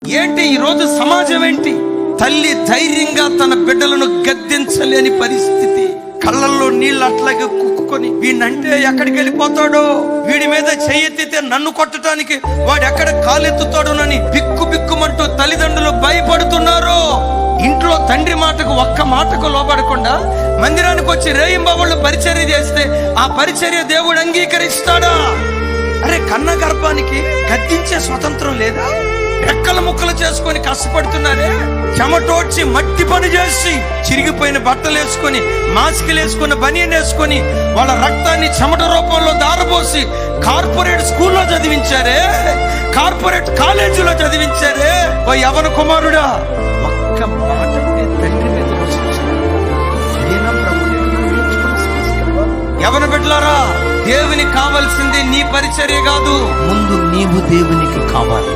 ఏంటి ఈరోజు సమాజం ఏంటి? తల్లి ధైర్యంగా తన బిడ్డలను గద్దించలేని పరిస్థితి. కళ్ళల్లో నీళ్ళు అట్లాగే కుక్కుకొని వీడినంటే ఎక్కడికి వెళ్ళిపోతాడో, వీడి మీద చెయ్యెత్తితే నన్ను కొట్టడానికి వాడు ఎక్కడ కాలెత్తుతాడోనని బిక్కుమంటూ తల్లిదండ్రులు భయపడుతున్నారు. ఇంట్లో తండ్రి మాటకు ఒక్క మాటకు లోబడకుండా మందిరానికి వచ్చి రేయింబావుళ్ళు పరిచర్య చేస్తే ఆ పరిచర్య దేవుడు అంగీకరిస్తాడా? అరే, కన్న గర్భానికి గద్దించే స్వతంత్రం లేదా? రెక్కల ముక్కలు చేసుకొని కష్టపడుతున్నారే, చెమటోడ్చి మట్టి పని చేసి చిరిగిపోయిన బట్టలు వేసుకొని మాస్కులు వేసుకుని బనియన్ వేసుకొని వాళ్ళ రక్తాన్ని చెమట రూపంలో దారపోసి కార్పొరేట్ స్కూల్లో చదివించారే, కార్పొరేట్ కాలేజీలో చదివించారే. ఓ యవన కుమారుడా, ఒక్క మాట తండ్రి మీద యవన బిడ్డలారా, దేవునికి కావాల్సింది నీ పరిచర్య కాదు, ముందు నీవు దేవునికి కావాలి.